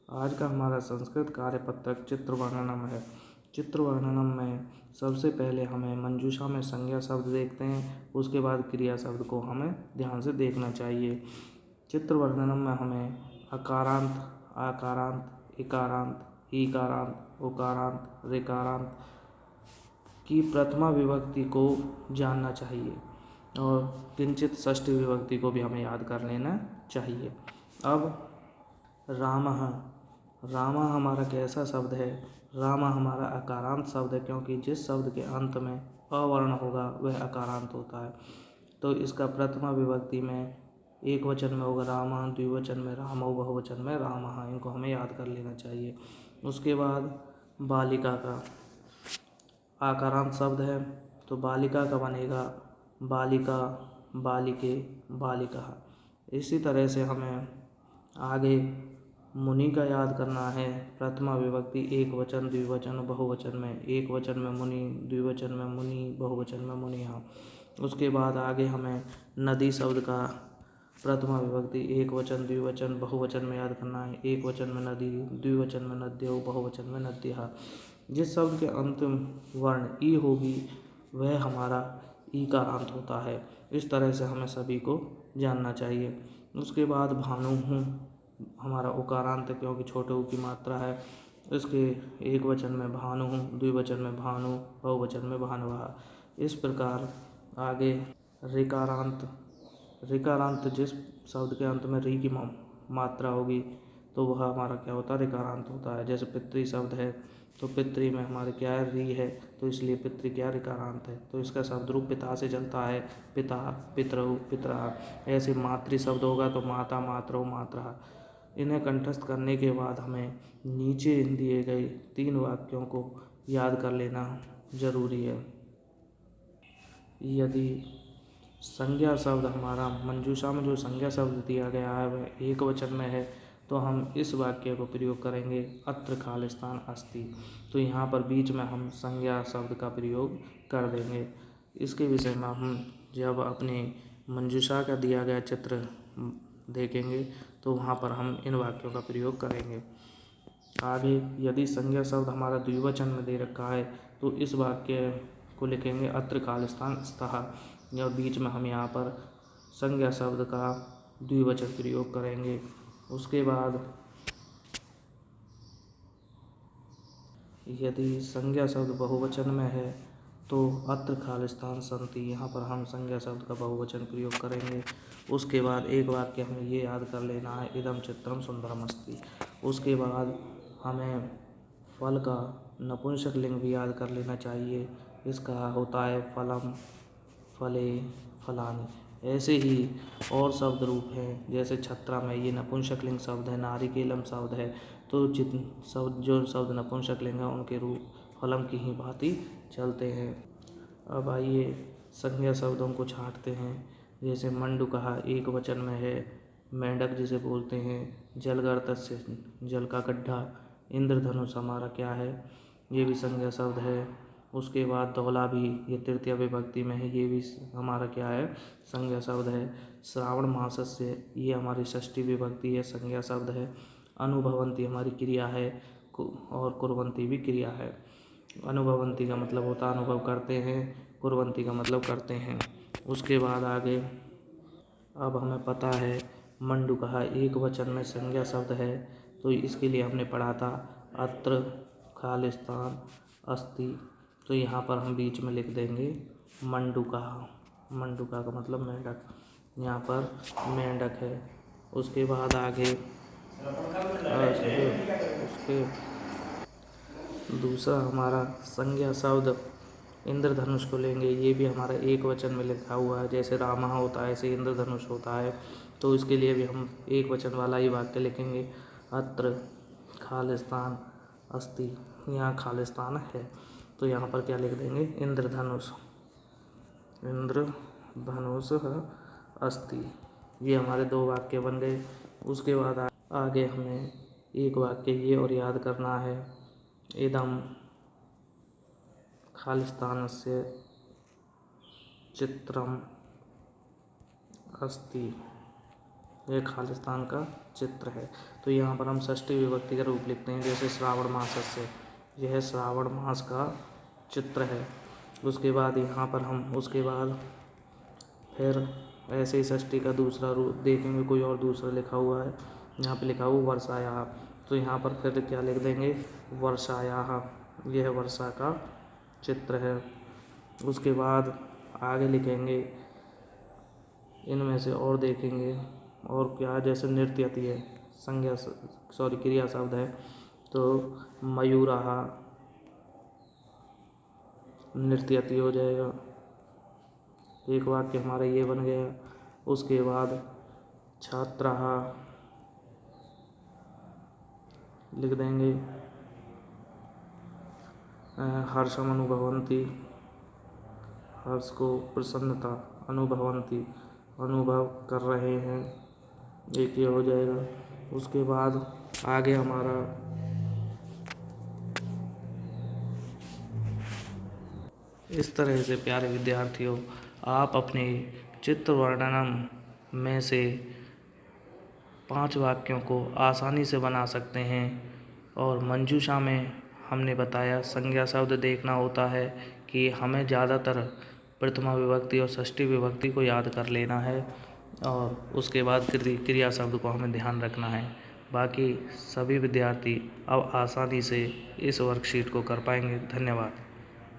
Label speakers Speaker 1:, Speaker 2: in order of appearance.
Speaker 1: आज का हमारा संस्कृत कार्यपत्रक चित्र वर्णनम है। चित्र वर्णनम में सबसे पहले हमें मंजूषा में संज्ञा शब्द देखते हैं, उसके बाद क्रिया शब्द को हमें ध्यान से देखना चाहिए। चित्र वर्णनम में हमें अकारांत, आकारांत, इकारांत, ईकारांत, उकारांत, ऋकारांत की प्रथमा विभक्ति को जानना चाहिए और किंचित षष्ठी विभक्ति को भी हमें याद कर लेना चाहिए। अब रामः, रामा हमारा कैसा शब्द है? रामा हमारा अकारांत शब्द है, क्योंकि जिस शब्द के अंत में अवर्ण होगा वह अकारांत होता है। तो इसका प्रथमा विभक्ति में एक वचन में होगा रामः, द्विवचन में रामौ, बहुवचन में रामः। इनको हमें याद कर लेना चाहिए। उसके बाद बालिका का आकारांत शब्द है, तो बालिका का बनेगा बालिका, बालिके, बालिका। इसी तरह से हमें आगे मुनि का याद करना है। प्रथमा विभक्ति एक वचन, द्विवचन, बहुवचन में। एक वचन में मुनि, द्विवचन में मुनि, बहुवचन में मुनिः। उसके बाद आगे हमें नदी शब्द का प्रथमा विभक्ति एक वचन, द्विवचन, बहुवचन में याद करना है। एक वचन में नदी, द्विवचन में नद्यौ, बहुवचन में नद्यः। जिस शब्द के अंतिम वर्ण ई होगी वह हमारा ईकारांत होता है। इस तरह से हमें सभी को जानना चाहिए। उसके बाद भानु हमारा उकारांत है, क्योंकि छोटे ऊ की मात्रा है। इसके एक वचन में भानु, द्विवचन में भानु, बहुवचन में भानुः। इस प्रकार आगे ऋकारांत, ऋकारांत जिस शब्द के अंत में री की मात्रा होगी तो वह हमारा क्या होता है? ऋकारांत होता है। जैसे पितृ शब्द है, तो पितृ में हमारे क्या है? री है, तो इसलिए पितृ क्या ऋकारांत है। तो इसका शब्द रूप पिता से चलता है, पिता, पितरौ, पितरः। ऐसे मातृ शब्द होगा तो माता, मातरौ, मातरः। इन्हें कंठस्थ करने के बाद हमें नीचे दिए गए 3 वाक्यों को याद कर लेना जरूरी है। यदि संज्ञा शब्द हमारा मंजूषा में जो संज्ञा शब्द दिया गया है वह एक वचन में है, तो हम इस वाक्य को प्रयोग करेंगे अत्र खालिस्तान अस्ति। तो यहाँ पर बीच में हम संज्ञा शब्द का प्रयोग कर देंगे। इसके विषय में हम जब अपने मंजूषा का दिया गया चित्र देखेंगे तो वहाँ पर हम इन वाक्यों का प्रयोग करेंगे। आगे यदि संज्ञा शब्द हमारा द्विवचन में दे रखा है तो इस वाक्य को लिखेंगे अत्र खालिस्तान स्तः, और बीच में हम यहाँ पर संज्ञा शब्द का द्विवचन प्रयोग करेंगे। उसके बाद यदि संज्ञा शब्द बहुवचन में है तो अत्र खालिस्तान सन्ति, यहाँ पर हम संज्ञा शब्द का बहुवचन प्रयोग करेंगे। उसके बाद एक वाक्य हमें ये याद कर लेना है इदं चित्रम सुंदरम अस्ति। उसके बाद हमें फल का नपुंसक लिंग भी याद कर लेना चाहिए। इसका होता है फलम, फले, फलानि। ऐसे ही और शब्द रूप हैं, जैसे छत्रा में ये नपुंसक लिंग शब्द है, नारिकेलम शब्द है। तो जो शब्द नपुंसक लिंग है उनके रूप फलम की ही भांति चलते हैं। अब आइए संज्ञा शब्दों को छांटते हैं। जैसे मंडूकः एक वचन में है, मेंढक जिसे बोलते हैं। जलगर्तस्य जल का गड्ढा। इंद्रधनुष हमारा क्या है? ये भी संज्ञा शब्द है। उसके बाद धौला भी ये तृतीय विभक्ति में है, ये भी हमारा क्या है? संज्ञा शब्द है। श्रावण मासस्य ये हमारी षष्ठी विभक्ति है, संज्ञा शब्द है। अनुभवन्ति हमारी क्रिया है और कुर्वन्ति भी क्रिया है। अनुभवन्ति का मतलब होता है अनुभव करते हैं, कुर्वन्ति का मतलब करते हैं। उसके बाद आगे अब हमें पता है मंडूकः एक वचन में संज्ञा शब्द है, तो इसके लिए हमने पढ़ा था अत्र खालिस्तान अस्ति। तो यहाँ पर हम बीच में लिख देंगे मंडूकः। मंडूका का मतलब मेंढक, यहाँ पर मेंढक है। उसके बाद आगे उसके दूसरा हमारा संज्ञा शब्द इंद्रधनुष को लेंगे। ये भी हमारा एक वचन में लिखा हुआ है, जैसे रामः होता है ऐसे इंद्रधनुष होता है। तो इसके लिए भी हम एक वचन वाला ही वाक्य लिखेंगे अत्र खालिस्तान अस्ति। यहाँ खालिस्तान है तो यहाँ पर क्या लिख देंगे? इंद्रधनुष, इंद्रधनुष अस्ति। ये हमारे 2 वाक्य बन गए। उसके बाद आगे हमें एक वाक्य ये और याद करना है इदं खालिस्तानस्य चित्रम अस्ति। यह खालिस्तान का चित्र है। तो यहाँ पर हम षष्ठी विभक्ति का रूप लिखते हैं, जैसे श्रावण मासस्य, यह श्रावण मास का चित्र है। उसके बाद यहाँ पर हम उसके बाद फिर ऐसे ही षष्ठी का दूसरा रूप देखेंगे, कोई और दूसरा लिखा हुआ है, यहाँ पे लिखा हुआ वर्षायाः, तो यहाँ पर फिर क्या लिख देंगे, वर्षायाः, यह वर्षा का चित्र है। उसके बाद आगे लिखेंगे, इनमें से और देखेंगे और क्या, जैसे नृत्यति है, क्रिया शब्द है, तो मयूराः नृत्यति हो जाएगा। एक वाक्य हमारा ये बन गया। उसके बाद छात्राः लिख देंगे, हर्षम अनुभवन्ति, हर्ष को, प्रसन्नता, अनुभवन्ति अनुभव कर रहे हैं, एक ये हो जाएगा। उसके बाद आगे हमारा इस तरह से प्यारे विद्यार्थियों, आप अपने चित्र वर्णनम में से 5 वाक्यों को आसानी से बना सकते हैं। और मंजूषा में हमने बताया संज्ञा शब्द देखना होता है कि हमें ज़्यादातर प्रथमा विभक्ति और षष्ठी विभक्ति को याद कर लेना है, और उसके बाद क्रिया शब्द को हमें ध्यान रखना है। बाकी सभी विद्यार्थी अब आसानी से इस वर्कशीट को कर पाएंगे। धन्यवाद।